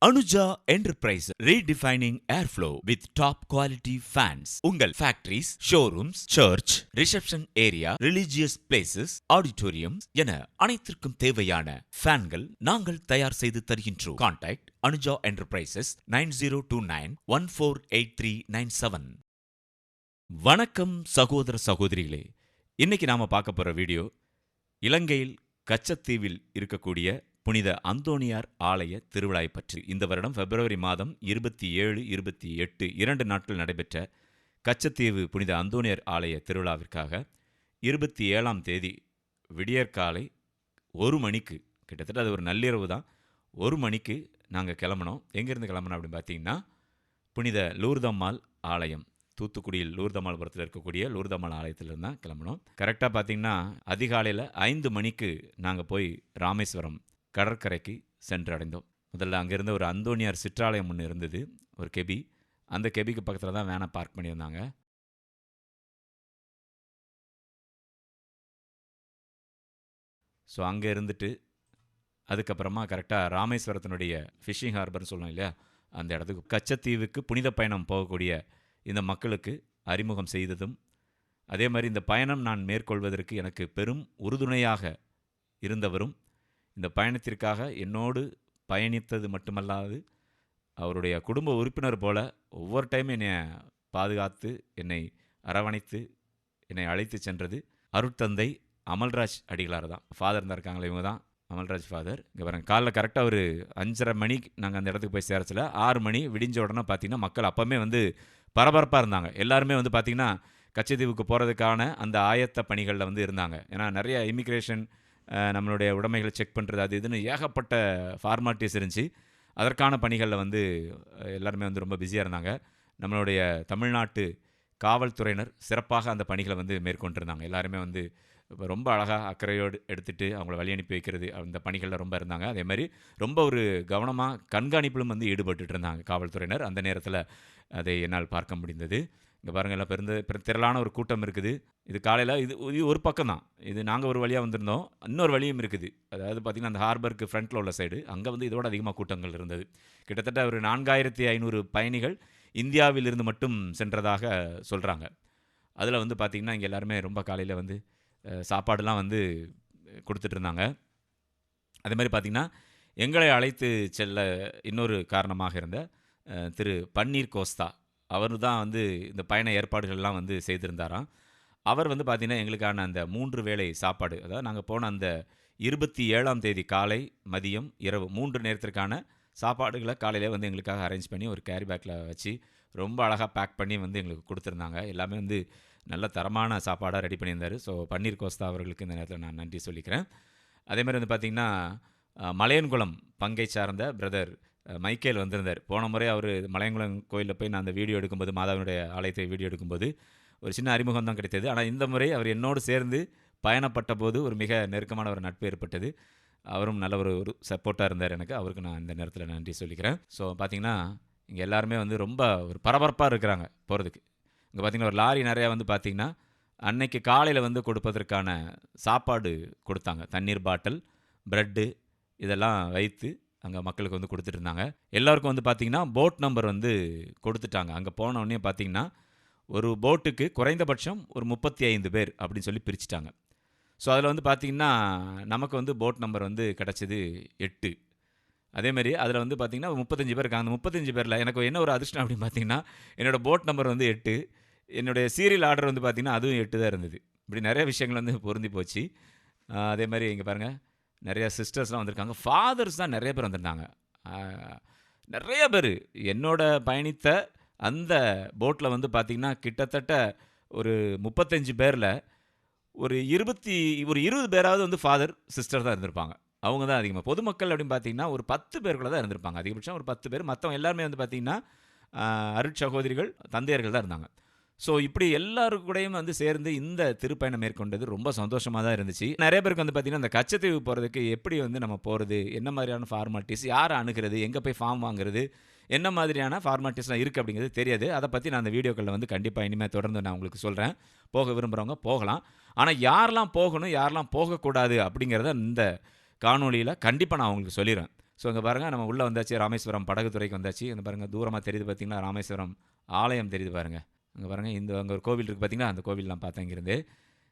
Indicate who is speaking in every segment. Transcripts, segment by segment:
Speaker 1: Anuja enterprise redefining airflow with top quality fans. உங்கள் factories, showrooms, church, reception area, religious places, auditorium என அனைத்திற்கும் தேவையான ஃபேன்கள் நாங்கள் தயார் செய்து தருகின்றோம். Contact Anuja enterprises 9029148397. வணக்கம் சகோதர சகோதரிகளே. இன்னைக்கு நாம பார்க்க போற வீடியோ இலங்கையில் கச்சத்தீவில் இருக்கக்கூடிய புனித அந்தோணியார் ஆலய திருவிழாவை பற்றி. இந்த வருடம் பிப்ரவரி மாதம் 27, 28 2 நாட்கள் நடைபெற்ற கச்சத்தீவு புனித அந்தோணியார் ஆலய திருவிழாவிற்காக 27ஆம் தேதி விடியற்காலை 1 மணிக்கு, கிட்டத்தட்ட அது ஒரு நள்ளிரவு தான், 1 மணிக்கு நாங்கள் கிளம்பினோம். எங்கேருந்து கிளம்பினோம் அப்படின்னு பார்த்தீங்கன்னா, புனித லூர்தம்மாள் ஆலயம், தூத்துக்குடியில் லூர்தம்மாள்புரத்தில் இருக்கக்கூடிய லூர்தம்மாள் ஆலயத்திலிருந்து தான் கிளம்பினோம். கரெக்டாக பார்த்தீங்கன்னா அதிகாலையில் 5 மணிக்கு நாங்கள் போய் ராமேஸ்வரம் கடற்கரைக்கு சென்றடைந்தோம். முதல்ல அங்கேருந்து ஒரு அந்தோணியார் சிற்றாலயம் ஒன்று இருந்தது, ஒரு கெபி. அந்த கெபிக்கு பக்கத்தில் தான் வேனை பார்க் பண்ணியிருந்தாங்க. ஸோ அங்கே இருந்துட்டு அதுக்கப்புறமா கரெக்டாக ராமேஸ்வரத்தினுடைய ஃபிஷிங் ஹார்பர்னு சொல்லணும் இல்லையா, அந்த இடத்துக்கு கச்சத்தீவுக்கு புனித பயணம் போகக்கூடிய இந்த மக்களுக்கு அறிமுகம் செய்ததும், அதே மாதிரி இந்த பயணம் நான் மேற்கொள்வதற்கு எனக்கு பெரும் உறுதுணையாக இருந்தவரும், இந்த பயணத்திற்காக என்னோடு பயணித்தது மட்டுமல்லாது அவருடைய குடும்ப உறுப்பினர் போல ஒவ்வொரு டைம் என்னை பாதுகாத்து, என்னை அரவணைத்து, என்னை அழைத்து சென்றது அருட்தந்தை அமல்ராஜ் அடிகளார் தான். ஃபாதர் இருந்தால் இருக்காங்களே, இவங்க தான் அமல்ராஜ் ஃபாதர். இங்கே பாருங்கள், காலைல கரெக்டாக ஒரு 5:30 மணிக்கு நாங்கள் அந்த இடத்துக்கு போய் சேரச்சில் 6 மணி விடிஞ்ச உடனே பார்த்திங்கன்னா மக்கள் அப்போவுமே பரபரப்பாக இருந்தாங்க. எல்லாருமே பார்த்திங்கன்னா கச்சத்தீவுக்கு போகிறதுக்கான அந்த ஆயத்த பணிகளில் இருந்தாங்க. ஏன்னா நிறைய இமிக்ரேஷன், நம்மளுடைய உடைமைகளை செக் பண்ணுறது, அது இதுன்னு ஏகப்பட்ட ஃபார்மாலிட்டிஸ் இருந்துச்சு. அதற்கான பணிகளில் எல்லாருமே ரொம்ப பிஸியாக இருந்தாங்க. நம்மளுடைய தமிழ்நாட்டு காவல்துறையினர் சிறப்பாக அந்த பணிகளை மேற்கொண்டிருந்தாங்க. எல்லாருமே இப்போ ரொம்ப அழகாக அக்கறையோடு எடுத்துகிட்டு அவங்கள வழி அனுப்பி வைக்கிறது, அந்த பணிகளில் ரொம்ப இருந்தாங்க. அதே மாதிரி ரொம்ப ஒரு கவனமாக கண்காணிப்பிலும் ஈடுபட்டு இருந்தாங்க காவல்துறையினர். அந்த நேரத்தில் அதை என்னால் பார்க்க முடிந்தது. இங்கே பாருங்கள், எல்லாம் திரளான ஒரு கூட்டம் இருக்குது. இது காலையில் இது ஒரு பக்கம் தான், இது நாங்கள் ஒரு வழியாக வந்திருந்தோம். இன்னொரு வழியும் இருக்குது, அதாவது பார்த்திங்கன்னா அந்த ஹார்பருக்கு ஃப்ரண்ட்டில் உள்ள சைடு, அங்கே இதோட அதிகமாக கூட்டங்கள் இருந்தது. கிட்டத்தட்ட ஒரு 4500 பயணிகள் இந்தியாவிலிருந்து மட்டும் சென்றதாக சொல்கிறாங்க. அதில் பார்த்திங்கன்னா இங்கே எல்லாருமே ரொம்ப காலையில் சாப்பாடுலாம் கொடுத்துட்ருந்தாங்க. அதே மாதிரி பார்த்திங்கன்னா எங்களை அழைத்து செல்ல இன்னொரு காரணமாக இருந்த திரு பன்னீர் கோஸ்தா, அவர் தான் இந்த பயண ஏற்பாடுகள்லாம் செய்திருந்தாராம். அவர் பார்த்திங்கன்னா எங்களுக்கான அந்த 3 வேளை சாப்பாடு, அதாவது நாங்கள் போன அந்த 27ஆம் தேதி காலை, மதியம், இரவு 3 நேரத்திற்கான சாப்பாடுகளை காலையில் எங்களுக்காக அரேஞ்ச் பண்ணி ஒரு கேரி பேக்கில் வச்சு ரொம்ப அழகாக பேக் பண்ணி எங்களுக்கு கொடுத்துருந்தாங்க. எல்லாமே நல்ல தரமான சாப்பாடாக ரெடி பண்ணியிருந்தார். ஸோ பன்னீர் கோஸ்தா அவர்களுக்கு இந்த நேரத்தில் நான் நன்றி சொல்லிக்கிறேன். அதே மாதிரி பார்த்திங்கன்னா மலையன்குளம் பங்கை சார்ந்த பிரதர் மைக்கேல் வந்திருந்தார். போன முறை அவர் மலையங்குளம் கோயிலில் போய் நான் அந்த வீடியோ எடுக்கும்போது, மாதாவினுடைய ஆலயத்தை வீடியோ எடுக்கும்போது ஒரு சின்ன அறிமுகம் தான் கிடைத்தது. ஆனால் இந்த முறை அவர் என்னோடு சேர்ந்து பயணப்பட்ட போது ஒரு மிக நெருக்கமான ஒரு நட்பு ஏற்பட்டது. அவரும் நல்ல ஒரு சப்போர்ட்டாக இருந்தார் எனக்கு. அவருக்கு நான் இந்த நேரத்தில் நன்றி சொல்லிக்கிறேன். ஸோ பார்த்திங்கன்னா இங்கே எல்லாருமே ரொம்ப ஒரு பரபரப்பாக இருக்கிறாங்க போகிறதுக்கு. இங்கே பார்த்திங்கன்னா ஒரு லாரி நிறையா பார்த்திங்கன்னா அன்னைக்கு காலையில் கொடுப்பதற்கான சாப்பாடு கொடுத்தாங்க. தண்ணீர் பாட்டில், ப்ரெட்டு இதெல்லாம் வைத்து அங்கே மக்களுக்கு கொடுத்துட்டு இருந்தாங்க. எல்லாருக்கும் பார்த்திங்கன்னா போட் நம்பர் கொடுத்துட்டாங்க. அங்கே போனோடனே பார்த்திங்கன்னா ஒரு போட்டுக்கு குறைந்தபட்சம் ஒரு 35 பேர் அப்படின்னு சொல்லி பிரிச்சுட்டாங்க. ஸோ அதில் பார்த்திங்கன்னா நமக்கு போட் நம்பர் கிடச்சிது 8. அதேமாதிரி அதில் பார்த்திங்கன்னா 35 பேர் இருக்காங்க. அந்த 35 பேரில் எனக்கு என்ன ஒரு அதிர்ஷ்டம் அப்படின்னு பார்த்திங்கன்னா, என்னோடய போட் நம்பர் 8, என்னுடைய சீரியல் ஆர்டர் பார்த்திங்கன்னா அதுவும் 8 தான் இருந்தது. இப்படி நிறைய விஷயங்கள் பொருந்தி போச்சு. அதே மாதிரி இங்கே பாருங்கள், நிறையா சிஸ்டர்ஸ்லாம் வந்திருக்காங்க. ஃபாதர்ஸ் தான் நிறைய பேர் வந்திருந்தாங்க. நிறைய பேர் என்னோட பயணித்த அந்த போட்டில் பார்த்திங்கன்னா கிட்டத்தட்ட ஒரு 35 பேரில் ஒரு 20 பேராவது ஃபாதர் சிஸ்டர் தான் இருந்திருப்பாங்க. அவங்க தான் அதிகமாக. பொதுமக்கள் அப்படின்னு பார்த்திங்கன்னா ஒரு 10 பேருக்குள்ள தான் இருந்திருப்பாங்க. அதிகபட்சம் ஒரு 10 பேர். மற்றவங்க எல்லாருமே பார்த்திங்கன்னா அருட்சகோதரிகள், தந்தையர்கள் தான் இருந்தாங்க. ஸோ இப்படி எல்லாருக்கூடையும் சேர்ந்து இந்த திருப்பயணம் மேற்கொண்டது ரொம்ப சந்தோஷமாக தான் இருந்துச்சு. நிறைய பேருக்கு பார்த்திங்கன்னா இந்த கச்சத்தீவு போகிறதுக்கு எப்படி நம்ம போகிறது, என்ன மாதிரியான ஃபார்மாலிட்டிஸ், யாரை அணுகிறது, எங்கே போய் ஃபார்ம் வாங்குறது, என்ன மாதிரியான ஃபார்மாலிட்டிஸ்லாம் இருக்குது அப்படிங்கிறது தெரியாது. அதை பற்றி நான் அந்த வீடியோக்களில் கண்டிப்பாக இனிமேல் தொடர்ந்து நான் உங்களுக்கு சொல்கிறேன். போக விரும்புகிறவங்க போகலாம். ஆனால் யாரெல்லாம் போகணும், யாரெல்லாம் போகக்கூடாது அப்படிங்கிறத இந்த காணொலியில் கண்டிப்பாக நான் உங்களுக்கு சொல்லிடுவேன். ஸோ இங்கே பாருங்கள் நம்ம உள்ளே வந்தாச்சு, ராமேஸ்வரம் படகு துறைக்கு வந்தாச்சு. இந்த பாருங்கள் தூரமாக தெரியுது பார்த்தீங்கன்னா ராமேஸ்வரம் ஆலயம் தெரியுது பாருங்கள். அங்கே பாருங்கள் அங்கே ஒரு கோவில் இருக்குது பார்த்தீங்கன்னா, அந்த கோவில் நான் பார்த்தேன் இங்கேருந்து.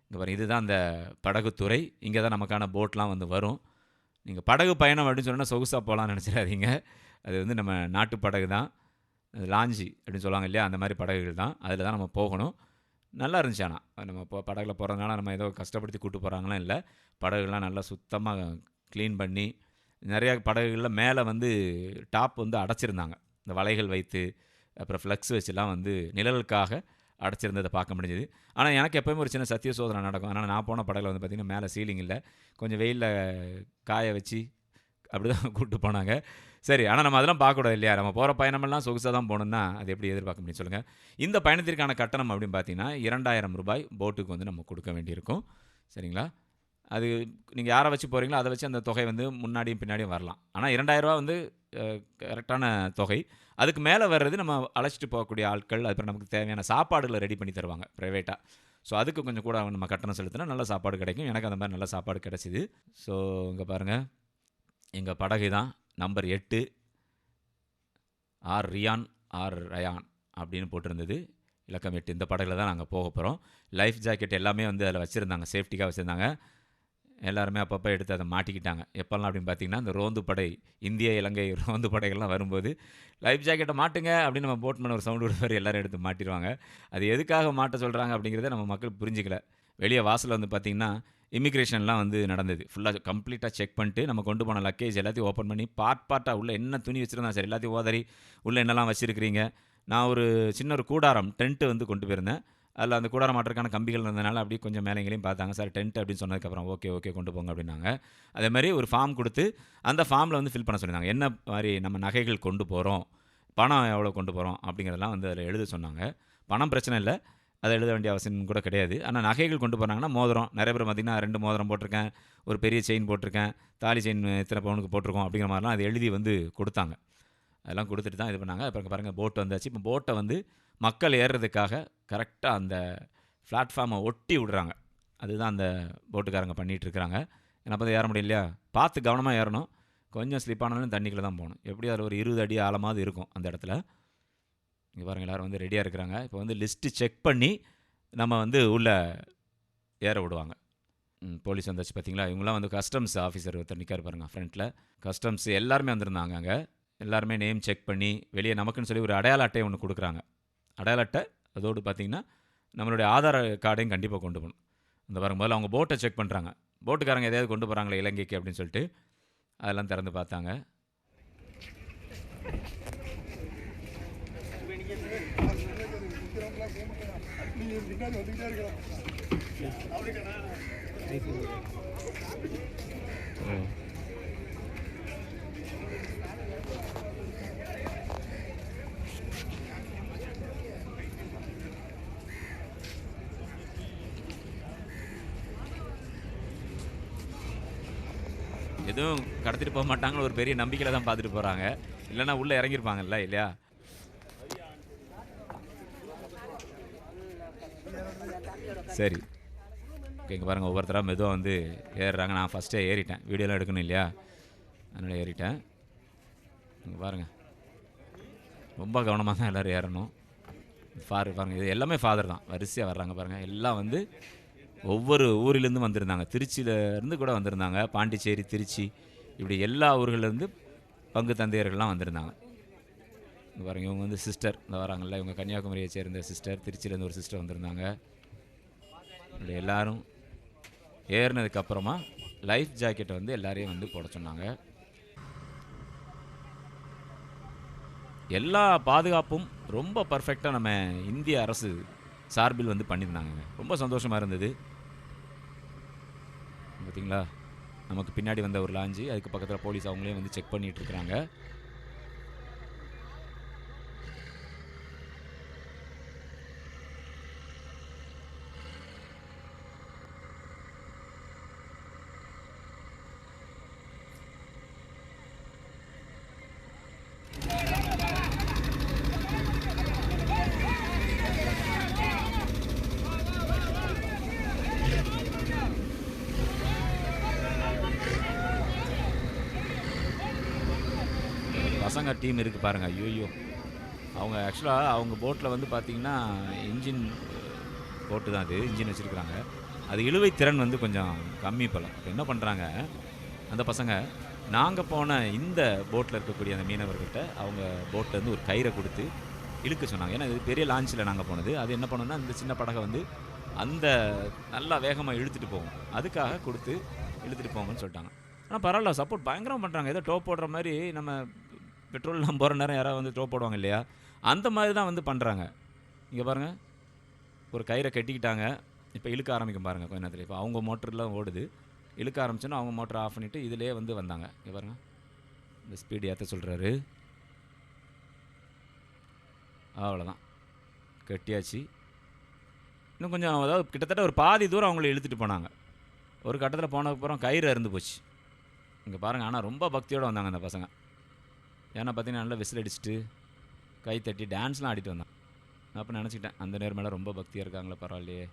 Speaker 1: இங்கே பாருங்கள் இதுதான் அந்த படகுத்துறை. இங்கே தான் நமக்கான போட்லாம் வந்து வரும். நீங்கள் படகு பயணம் அப்படின்னு சொன்னால் சொகுசாக போகலான்னு நினச்சிடாதீங்க. அது வந்து நம்ம நாட்டு படகு தான், லாஞ்சி அப்படின்னு சொல்லுவாங்க இல்லையா, அந்த மாதிரி படகுகள் தான். அதில் தான் நம்ம போகணும். நல்லா இருந்துச்சு. ஆனால் நம்ம இப்போ படகுல போகிறதுனால நம்ம ஏதோ கஷ்டப்படுத்தி கூப்பிட்டு போகிறாங்களாம் இல்லை. படகுலாம் நல்லா சுத்தமாக க்ளீன் பண்ணி, நிறையா படகுகளில் மேலே வந்து டாப் வந்து அடைச்சிருந்தாங்க. இந்த வலைகள் வைத்து அப்புறம் ஃப்ளக்ஸ் வச்சுலாம் வந்து நிழலுக்காக அடைச்சிருந்ததை பார்க்க முடிஞ்சது. ஆனால் எனக்கு எப்போயுமே ஒரு சின்ன சத்திய சோதனை நடக்கும். ஆனால் நான் போன படகுல வந்து பார்த்திங்கன்னா மேலே சீலிங் இல்லை, கொஞ்சம் வெயிலில் காய வச்சு அப்படி தான் கூப்பிட்டு போனாங்க. சரி, ஆனால் நம்ம அதெல்லாம் பார்க்கக்கூடாது இல்லையா, நம்ம போகிற பயணமெல்லாம் சொகுசாக தான் போகணுன்னா அது எப்படி எதிர்பார்க்க முடியும் சொல்லுங்கள். இந்த பயணத்திற்கான கட்டணம் அப்படின்னு பார்த்தீங்கன்னா 2000 ரூபாய் போட்டுக்கு வந்து நம்ம கொடுக்க வேண்டியிருக்கும். சரிங்களா, அது நீங்கள் யாரை வச்சு போகிறீங்களோ அதை வச்சு அந்த தொகை வந்து முன்னாடியும் பின்னாடியும் வரலாம். ஆனால் 2000 ரூபா வந்து கரெக்டான தொகை. அதுக்கு மேலே வர்றது நம்ம அழைச்சிட்டு போகக்கூடிய ஆட்கள், அப்புறம் நமக்கு தேவையான சாப்பாடுகளை ரெடி பண்ணி தருவாங்க ப்ரைவேட்டாக. ஸோ அதுக்கு கொஞ்சம் கூட நம்ம கட்டணம் செலுத்தினா நல்ல சாப்பாடு கிடைக்கும். எனக்கு அந்த மாதிரி நல்ல சாப்பாடு கிடச்சிது. ஸோ இங்கே பாருங்கள், எங்கள் படகு தான் number 8 R Riyan R Rayan அப்படின்னு போட்டிருந்தது, இலக்கம் 8. இந்த படகுல தான் நாங்கள் போக போகிறோம். லைஃப் ஜாக்கெட் எல்லாமே வந்து அதில் வச்சுருந்தாங்க, சேஃப்டிக்காக வச்சுருந்தாங்க. எல்லாருமே அப்பப்போ எடுத்து அதை மாட்டிக்கிட்டாங்க. எப்போல்லாம் அப்படின்னு பார்த்தீங்கன்னா, இந்த ரோந்து படை, இந்திய இலங்கை ரோந்து படைகள்லாம் வரும்போது லைஃப் ஜாக்கெட்டை மாட்டுங்க அப்படின்னு நம்ம போட்மேன் ஒரு சவுண்டு விடுவார், எல்லோரும் எடுத்து மாட்டிடுவாங்க. அது எதுக்காக மாட்ட சொல்கிறாங்க அப்படிங்கிறத நம்ம மக்கள் புரிஞ்சிக்கல. வெளியே வாசலில் வந்து பார்த்திங்கன்னா இமிக்ரேஷன்லாம் வந்து நடந்தது. ஃபுல்லாக கம்ப்ளீட்டாக செக் பண்ணிட்டு நம்ம கொண்டு போன லக்கேஜ் எல்லாத்தையும் ஓப்பன் பண்ணி பார்ட்டாக உள்ளே என்ன துணி வச்சுருந்தா சரி எல்லாத்தையும் ஓதறி உள்ளே என்னெல்லாம் வச்சுருக்கிறீங்க. நான் ஒரு சின்ன ஒரு கூடாரம் டென்ட்டு வந்து கொண்டு போயிருந்தேன். அதில் அந்த கூடாரம் மாட்டுறதுக்கான கம்பிகள் இருந்ததுனால அப்படியே கொஞ்சம் மேலேங்களையும் பார்த்தாங்க. சார் டென்ட் அப்படின்னு சொன்னதுக்கப்புறம் ஓகே கொண்டு போங்க அப்படின்னாங்க. அதே மாதிரி ஒரு ஃபார்ம் கொடுத்து அந்த ஃபார்மில் வந்து ஃபில் பண்ண சொல்லியிருந்தாங்க. என்ன மாதிரி நம்ம நகைகள் கொண்டு போகிறோம், பணம் எவ்வளோ கொண்டு போகிறோம் அப்படிங்கிறதெல்லாம் வந்து அதில் எழுத சொன்னாங்க. பணம் பிரச்சனை இல்லை, அதை எழுத வேண்டிய அவசியம் கூட கிடையாது. ஆனால் நகைகள் கொண்டு போகிறாங்கன்னா மோதிரம், நிறைய பேர் பார்த்திங்கன்னா 2 மோதிரம் போட்டிருக்கேன், ஒரு பெரிய செயின் போட்டிருக்கேன், தாலி செயின் இத்தனை பவுனுக்கு போட்டிருக்கோம் அப்படிங்கிற மாதிரிலாம் அது எழுதி வந்து கொடுத்தாங்க. அதெல்லாம் கொடுத்துட்டு தான் இது பண்ணாங்க. அப்புறம் பாருங்கள் போட் வந்தாச்சு. இப்போ போட்டை வந்து மக்கள் ஏறுறதுக்காக கரெக்டாக அந்த பிளாட்ஃபார்மை ஒட்டி விடுறாங்க. அதுதான் அந்த போட்டுக்காரங்க பண்ணிகிட்ருக்குறாங்க. ஏன்னா அப்போ ஏற முடியும் இல்லையா, பார்த்து கவனமாக ஏறணும். கொஞ்சம் ஸ்லிப் ஆனாலும் தண்ணிக்குள்ளே தான் போகணும். எப்படியும் அதில் ஒரு 20 அடி ஆழமாவது இருக்கும் அந்த இடத்துல. இங்கே பாருங்கள், எல்லோரும் வந்து ரெடியாக இருக்கிறாங்க. இப்போ வந்து லிஸ்ட்டு செக் பண்ணி நம்ம வந்து உள்ளே ஏற விடுவாங்க. போலீஸ் வந்தாச்சு பார்த்தீங்களா. இவங்களாம் வந்து கஸ்டம்ஸ் ஆஃபீஸர் ஒருத்தர் நிற்கார் பாருங்கள் ஃப்ரண்ட்டில். கஸ்டம்ஸ் எல்லாருமே வந்திருந்தாங்க. அங்கே எல்லாருமே நேம் செக் பண்ணி வெளியே நமக்குன்னு சொல்லி ஒரு அடையாள அட்டை ஒன்று கொடுக்குறாங்க. அடையாள அட்டை அதோடு பார்த்திங்கன்னா நம்மளுடைய ஆதார் கார்டையும் கண்டிப்பாக கொண்டு போகணும். இந்த பாருங்க, முதல்ல அவங்க போட்டை செக் பண்ணுறாங்க. போட்டுக்காரங்க எதையாவது கொண்டு போகிறாங்களே இலங்கைக்கு அப்படின்னு சொல்லிட்டு அதெல்லாம் திறந்து பார்த்தாங்க. எதுவும் கடத்திட்டு போக மாட்டாங்கன்னு ஒரு பெரிய நம்பிக்கையில் தான் பார்த்துட்டு போகிறாங்க. இல்லைன்னா உள்ளே இறங்கியிருப்பாங்கல்ல இல்லையா. சரி ஓகே, இங்கே பாருங்கள் ஒவ்வொருத்தராக மெதுவாக வந்து ஏறுறாங்க. நான் ஃபஸ்ட்டே ஏறிட்டேன், வீடியோலாம் எடுக்கணும் இல்லையா, அதனால் ஏறிட்டேன். இங்கே பாருங்கள் ரொம்ப கவனமாக தான் எல்லோரும் ஏறணும். பாருங்கள் இது எல்லாமே ஃபாதர் தான் வரிசையாக வர்றாங்க பாருங்கள். எல்லாம் வந்து ஒவ்வொரு ஊரிலேருந்து வந்திருந்தாங்க. திருச்சியிலேருந்து கூட வந்திருந்தாங்க, பாண்டிச்சேரி, திருச்சி, இப்படி எல்லா ஊர்களேருந்து பங்கு தந்தையர்கள்லாம் வந்திருந்தாங்க. இங்கே பாருங்கள், இவங்க வந்து சிஸ்டர் இந்த வராங்கல்ல, இவங்க கன்னியாகுமரியை சேர்ந்த சிஸ்டர், திருச்சியிலேருந்து ஒரு சிஸ்டர் வந்திருந்தாங்க. இப்படி எல்லோரும் ஏறினதுக்கப்புறமா லைஃப் ஜாக்கெட்டை வந்து எல்லாரையும் வந்து போட சொன்னாங்க. எல்லா பாதுகாப்பும் ரொம்ப பர்ஃபெக்டாக நம்ம இந்திய அரசு சார்பில் வந்து பண்ணியிருந்தாங்க. ரொம்ப சந்தோஷமாக இருந்தது. பார்த்தீங்களா, நமக்கு பின்னாடி வந்த ஒரு லாஞ்சு, அதுக்கு பக்கத்தில் போலீஸ் அவங்களே வந்து செக் பண்ணிகிட்டு இருக்கிறாங்க. பசங்க டீம் இருக்குது பாருங்கள். ஐயோ, அவங்க ஆக்சுவலாக அவங்க போட்டில் வந்து பார்த்திங்கன்னா இன்ஜின் போட்டு தான் அது இன்ஜின் வச்சுருக்குறாங்க. அது இழுவை திறன் வந்து கொஞ்சம் கம்மி போல். இப்போ என்ன பண்ணுறாங்க அந்த பசங்க, நாங்கள் போன இந்த போட்டில் இருக்கக்கூடிய அந்த மீனவர்கிட்ட அவங்க போட்டிலேருந்து ஒரு கயிறை கொடுத்து இழுக்க சொன்னாங்க. ஏன்னா இது பெரிய லான்ச்சில் நாங்கள் போனது. அது என்ன பண்ணோன்னா இந்த சின்ன படகை வந்து அந்த நல்லா வேகமாக இழுத்துட்டு போகும், அதுக்காக கொடுத்து இழுத்துட்டு போங்கன்னு சொல்லிட்டாங்க. ஆனால் பரவாயில்ல, சப்போர்ட் பயங்கரமாக பண்ணுறாங்க. ஏதோ டோப் போடுற மாதிரி நம்ம பெட்ரோல்லாம் போகிற நேரம் யாராவது வந்து டோப் போடுவாங்க இல்லையா, அந்த மாதிரி தான் வந்து பண்ணுறாங்க. இங்கே பாருங்கள், ஒரு கயிறை கட்டிக்கிட்டாங்க. இப்போ இழுக்க ஆரம்பிக்கும் பாருங்கள் கொஞ்ச நேரத்தில். இப்போ அவங்க மோட்டர்லாம் ஓடுது, இழுக்க ஆரம்பிச்சோன்னா அவங்க மோட்டரை ஆஃப் பண்ணிவிட்டு இதிலே வந்து வந்தாங்க. இங்கே பாருங்கள், இந்த ஸ்பீடு ஏற்ற சொல்கிறாரு. அவ்வளோதான், கட்டியாச்சு. இன்னும் கொஞ்சம், அதாவது கிட்டத்தட்ட ஒரு பாதி தூரம் அவங்கள இழுத்துட்டு போனாங்க. ஒரு கட்டத்தில் போனதுக்கப்புறம் கயிறு அறுந்து போச்சு. இங்கே பாருங்கள், ஆனால் ரொம்ப பக்தியோடு வந்தாங்க அந்த பசங்க. ஏன்னா பார்த்தீங்கன்னா நல்லா விசில் அடிச்சுட்டு கை தட்டி டான்ஸ்லாம் ஆடிட்டு வந்தாங்க. நான் அப்போ நினச்சிக்கிட்டேன், அந்த நேரம் மேலே ரொம்ப பக்தியாக இருக்காங்களே, பரவாயில்லையே.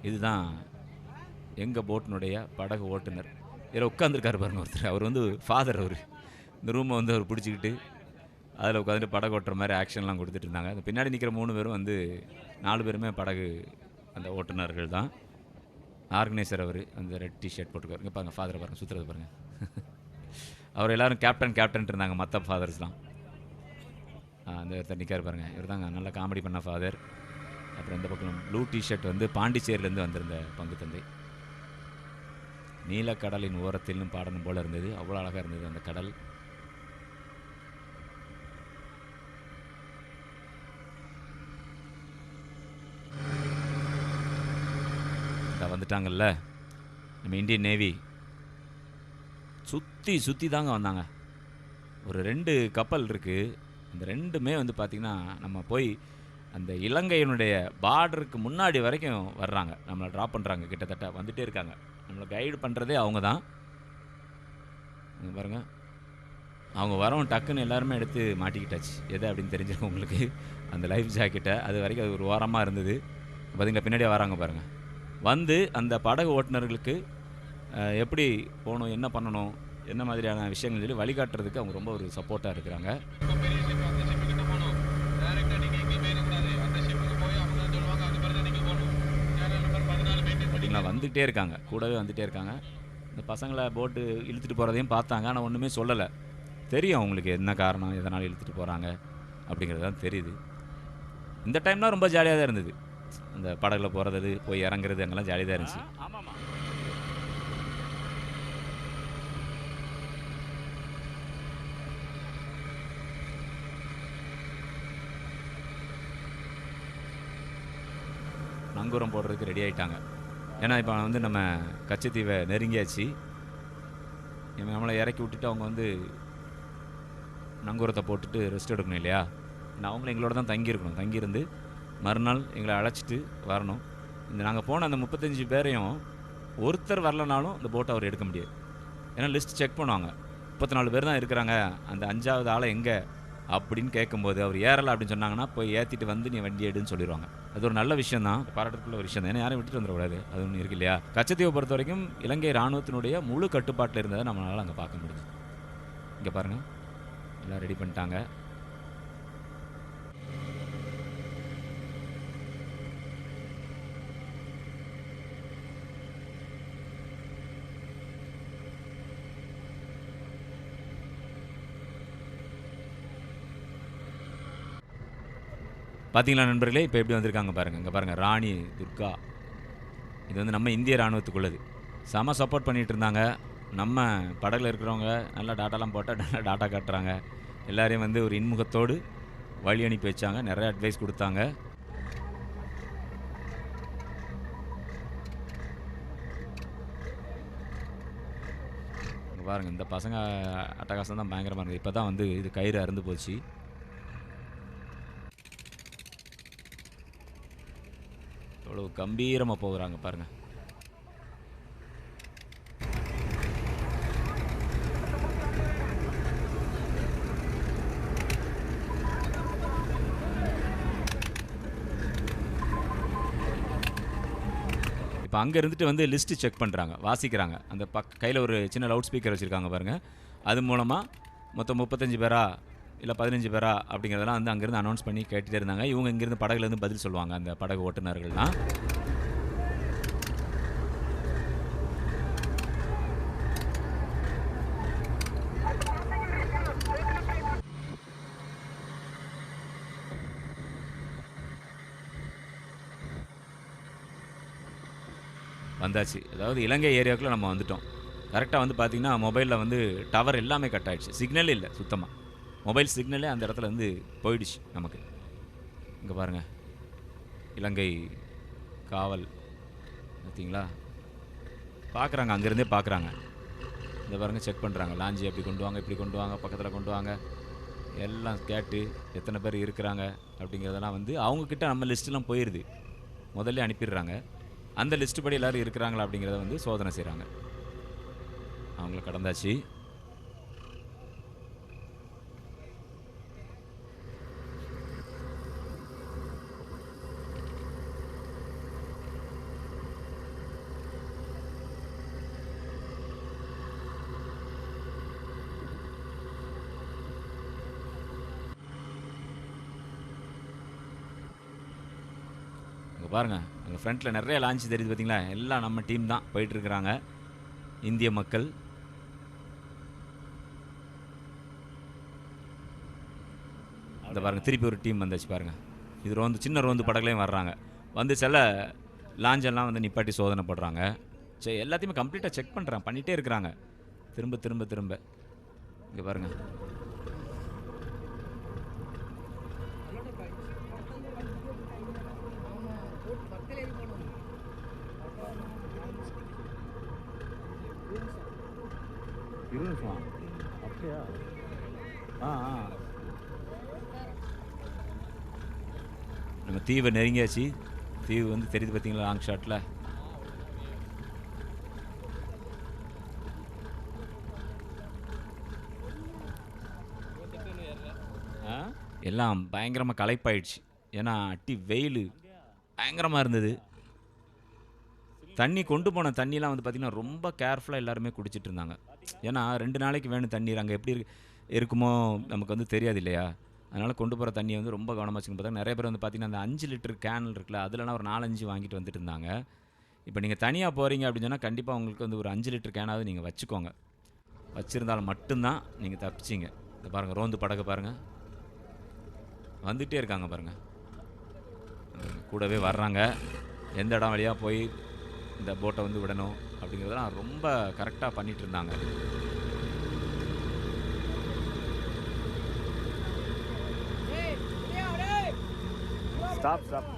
Speaker 1: இதுதான் எங்கள் போட்டினுடைய படகு ஓட்டுநர். இதில் உட்காந்துருக்காரு பாருங்க ஒருத்தர். அவர் வந்து ஃபாதர். அவர் இந்த ரூமை வந்து அவர் பிடிச்சிக்கிட்டு அதில் உட்காந்துட்டு படகு ஓட்டுற மாதிரி ஆக்ஷன்லாம் கொடுத்துட்டு இருந்தாங்க. அந்த பின்னாடி நிற்கிற 3 பேரும் வந்து 4 பேருமே படகு அந்த ஓட்டுநர்கள் தான். ஆர்கனைசர் அவர், அந்த ரெட் டிஷர்ட் போட்டுக்காரு. இங்கே பாருங்கள், ஃபாதரை பாருங்கள், சுற்றுறது பாருங்கள். அவர் எல்லோரும் கேப்டன் இருந்தாங்க, மற்ற ஃபாதர்ஸ்லாம். அந்த ஒருத்தர் நிற்கார் பாருங்கள், இவர் தாங்க நல்லா காமெடி பண்ண ஃபாதர். அப்புறம் இந்த பக்கம் ப்ளூ டிஷர்ட் வந்து பாண்டிச்சேரியிலேருந்து வந்திருந்த பங்கு தந்தை. நீலக்கடலின் ஓரத்திலும் பாடணும் போல் இருந்தது, அவ்வளோ அழகாக இருந்தது அந்த கடல். வந்துட்டாங்கல்ல நம்ம இந்தியன் நேவி, சுற்றி தாங்க வந்தாங்க. ஒரு 2 கப்பல் இருக்குது. அந்த 2மே வந்து பார்த்திங்கன்னா நம்ம போய் அந்த இலங்கையினுடைய பார்டருக்கு முன்னாடி வரைக்கும் வர்றாங்க, நம்மளை ட்ராப் பண்ணுறாங்க. கிட்டத்தட்ட வந்துகிட்டே இருக்காங்க. நம்மளை கைடு பண்ணுறதே அவங்க தான். பாருங்கள், அவங்க வரவும் டக்குன்னு எல்லாருமே எடுத்து மாட்டிக்கிட்டாச்சு. எது அப்படின்னு தெரிஞ்சிருக்கும் உங்களுக்கு, அந்த லைஃப் ஜாக்கெட்டை. அது வரைக்கும் அது ஒரு ஓரமாக இருந்தது. பார்த்திங்களா, பின்னாடியே வராங்க பாருங்கள். வந்து அந்த படகு ஓட்டுநர்களுக்கு எப்படி போகணும், என்ன பண்ணணும், என்ன மாதிரியான விஷயங்கள் சொல்லி வழிகாட்டுறதுக்கு அவங்க ரொம்ப ஒரு சப்போர்ட்டாக இருக்கிறாங்க. பார்த்தீங்களா, வந்துகிட்டே இருக்காங்க, கூடவே வந்துகிட்டே இருக்காங்க. இந்த பசங்களை போட்டு இழுத்துட்டு போகிறதையும் பார்த்தாங்க, ஆனால் ஒன்றுமே சொல்லலை. தெரியும் அவங்களுக்கு என்ன காரணம், எதனால் இழுத்துட்டு போகிறாங்க அப்படிங்கிறது தான் தெரியுது. இந்த டைம்லாம் ரொம்ப ஜாலியாக தான் இருந்தது. அந்த படகுல போகிறது, போய் இறங்குறது, அங்கெல்லாம் ஜாலியாக தான் இருந்துச்சு. நங்கூரம் போடுறதுக்கு ரெடி ஆகிட்டாங்க. ஏன்னா இப்போ வந்து நம்ம கச்சத்தீவை நெருங்கியாச்சு. நம்மளை இறக்கி விட்டுட்டு அவங்க வந்து நங்கூரத்தை போட்டுட்டு ரெஸ்ட் எடுக்கணும் இல்லையா. அவங்களும் எங்களோட தான் தங்கியிருக்கணும். தங்கியிருந்து மறுநாள் எங்களை அழைச்சிட்டு வரணும். இந்த நாங்கள் போன அந்த 35 பேரையும் ஒருத்தர் வரலனாலும் இந்த போட்டை அவர் எடுக்க முடியாது. ஏன்னா லிஸ்ட் செக் பண்ணுவாங்க, 34 பேர் தான் இருக்கிறாங்க, அந்த 5ஆவது ஆளை எங்கே அப்படின்னு கேட்கும்போது அவர் ஏறலை அப்படின்னு சொன்னாங்கன்னா போய் ஏற்றிட்டு வந்து நீ வண்டி எடுன்னு சொல்லிடுவாங்க. அது ஒரு நல்ல விஷயம் தான், பாராட்டுக்குள்ள ஒரு விஷயம் தான். ஏன்னா யாரும் விட்டுட்டு வந்துடக்கூடாது, அது ஒன்று இருக்கு இல்லையா. கச்சத்தீவை பொறுத்த வரைக்கும் இலங்கை இராணுவத்தினுடைய முழு கட்டுப்பாட்டில் இருந்ததை நம்மளால் அங்கே பார்க்க முடியுது. இங்கே பாருங்கள், எல்லாம் ரெடி பண்ணிட்டாங்க. பார்த்தீங்களா நண்பர்களே, இப்போ எப்படி வந்திருக்காங்க பாருங்கள். இங்கே பாருங்கள், ராணி துர்கா. இது வந்து நம்ம இந்திய இராணுவத்துக்குள்ளது. செம சப்போர்ட் பண்ணிகிட்டு இருந்தாங்க. நம்ம படகுல இருக்கிறவங்க நல்லா டாட்டாலாம் போட்டால் நல்லா டாட்டா காட்டுறாங்க. எல்லாரையும் வந்து ஒரு இன்முகத்தோடு வழி அனுப்பி வச்சாங்க, நிறைய அட்வைஸ் கொடுத்தாங்க. இங்கே பாருங்கள், இந்த பசங்க அட்டகாசம் தான் பயங்கரமாக இருக்குது. இப்போ தான் வந்து இது கயிறு அறுந்து போச்சு. அவ்வளோ கம்பீரமாக போகிறாங்க பாருங்கள். அப்போ அங்கே இருந்துட்டு வந்து லிஸ்ட்டு செக் பண்ணுறாங்க, வாசிக்கிறாங்க. அந்த கையில் ஒரு சின்ன லவுட் ஸ்பீக்கர் வச்சுருக்காங்க பாருங்கள். அது மூலமாக மொத்தம் 35 பேரா இல்லை 15 பேரா அப்படிங்கிறதெல்லாம் வந்து அங்கேருந்து அனௌன்ஸ் பண்ணி கேட்டுகிட்டே இருந்தாங்க. இவங்க இங்கேருந்து படகுலேருந்து பதில் சொல்லுவாங்க, அந்த படகு ஓட்டுநர்கள்லாம். வந்தாச்சு. அதாவது இலங்கை ஏரியாவுக்குள்ளே நம்ம வந்துட்டோம். கரெக்டாக வந்து பார்த்திங்கன்னா மொபைலில் வந்து டவர் எல்லாமே கட் ஆகிடுச்சு, சிக்னலே இல்லை சுத்தமாக. மொபைல் சிக்னலே அந்த இடத்துல வந்து போயிடுச்சு நமக்கு. இங்கே பாருங்கள், இலங்கை காவல் பார்த்தீங்களா, பார்க்குறாங்க, அங்கேருந்தே பார்க்குறாங்க. இந்த பாருங்கள், செக் பண்ணுறாங்க. லாஞ்சி அப்படி கொண்டு வாங்க, இப்படி கொண்டு வாங்க, பக்கத்தில் கொண்டு வாங்க, எல்லாம் கேட்டு எத்தனை பேர் இருக்கிறாங்க அப்படிங்கிறதெல்லாம் வந்து அவங்கக்கிட்ட நம்ம லிஸ்ட்டெலாம் போயிடுது, முதல்ல அனுப்பிடுறாங்க. அந்த லிஸ்ட்டு படி எல்லோரும் இருக்கிறாங்களா அப்படிங்கிறத வந்து சோதனை செய்கிறாங்க. அவங்கள கடந்தாச்சு. பாருங்கள், அங்கே ஃப்ரண்ட்டில் நிறைய லான்ச் தெரியுது பார்த்தீங்களா, எல்லாம் நம்ம டீம் தான் போயிட்டுருக்குறாங்க, இந்திய மக்கள். இந்த பாருங்கள், திருப்பி ஒரு டீம் வந்தாச்சு பாருங்கள். இது ரோந்து, சின்ன ரோந்து படகுலையும் வர்றாங்க. வந்து சில லாஞ்செல்லாம் வந்து நிப்பாட்டி சோதனை போடுறாங்க. சரி, எல்லாத்தையுமே கம்ப்ளீட்டாக செக் பண்ணுறாங்க, பண்ணிகிட்டே இருக்கிறாங்க, திரும்ப திரும்ப திரும்ப. இங்கே பாருங்கள், அப்படியா? நம்ம தீவை நெருங்கியாச்சு. தீவு வந்து தெரியுது பார்த்தீங்களா லாங் ஷாட்டில். எல்லாம் பயங்கரமாக களைப்பாயிடுச்சு. ஏன்னா அட்டி வெயில் பயங்கரமாக இருந்தது. தண்ணி கொண்டு போன தண்ணிலாம் வந்து பார்த்திங்கன்னா ரொம்ப கேர்ஃபுல்லாக எல்லாருமே குடிச்சிட்டு இருந்தாங்க. ஏன்னா 2 நாளைக்கு வேணும் தண்ணீர். அங்கே எப்படி இருக்குமோ நமக்கு வந்து தெரியாது இல்லையா. அதனால் கொண்டு போகிற தண்ணியை வந்து ரொம்ப கவனமாக வச்சுக்கணும். பார்த்தா நிறைய பேர் வந்து பார்த்திங்கன்னா அந்த 5 லிட்டர் கேன் இருக்குல்ல, அதிலலாம் ஒரு 4-5 வாங்கிட்டு வந்துட்டு இருந்தாங்க. இப்போ நீங்கள் தனியாக போகிறீங்க அப்படின்னு சொன்னால் கண்டிப்பாக உங்களுக்கு வந்து ஒரு 5 லிட்டர் கேனாவது நீங்கள் வச்சுக்கோங்க. வச்சுருந்தாலும் மட்டும்தான் நீங்கள் தப்பிச்சிங்க. இதை பாருங்கள், ரோந்து படகு பாருங்கள், வந்துகிட்டே இருக்காங்க பாருங்கள், கூடவே வர்றாங்க. எந்த இடம் வழியாக போய் இந்த போட்டை வந்து விடணும் அப்படிங்கிறதெல்லாம் ரொம்ப கரெக்டாக பண்ணிகிட்டு இருந்தாங்க. Stop stop.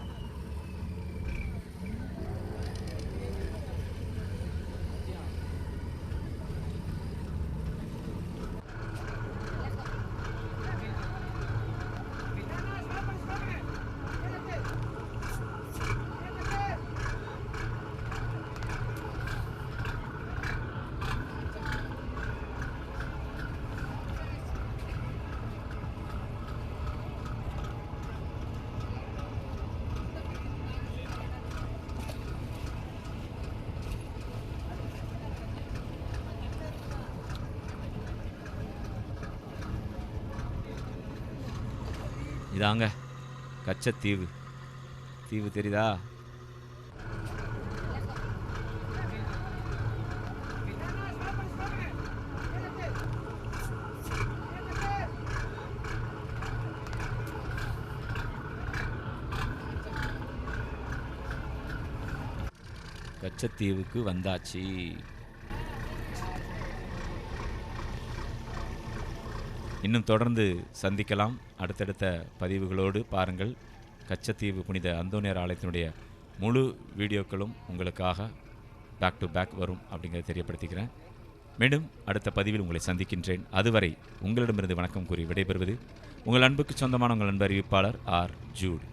Speaker 1: இதாங்க கச்சத்தீவு. தீவு தெரியுதா? கச்சத்தீவுக்கு வந்தாச்சு. இன்னும் தொடர்ந்து சந்திக்கலாம் அடுத்தடுத்த பதிவுகளோடு. பாருங்கள், கச்சத்தீவு புனித அந்தோனியார் ஆலயத்தினுடைய முழு வீடியோக்களும் உங்களுக்காக பேக் டு பேக் வரும் அப்படிங்கிறத தெரியப்படுத்திக்கிறேன். மீண்டும் அடுத்த பதிவில் உங்களை சந்திக்கின்றேன். அதுவரை உங்களிடமிருந்து வணக்கம் கூறி விடைபெறுவது உங்கள் அன்புக்கு சொந்தமான உங்கள் அன்பு அறிவிப்பாளர் ஆர். ஜூட்.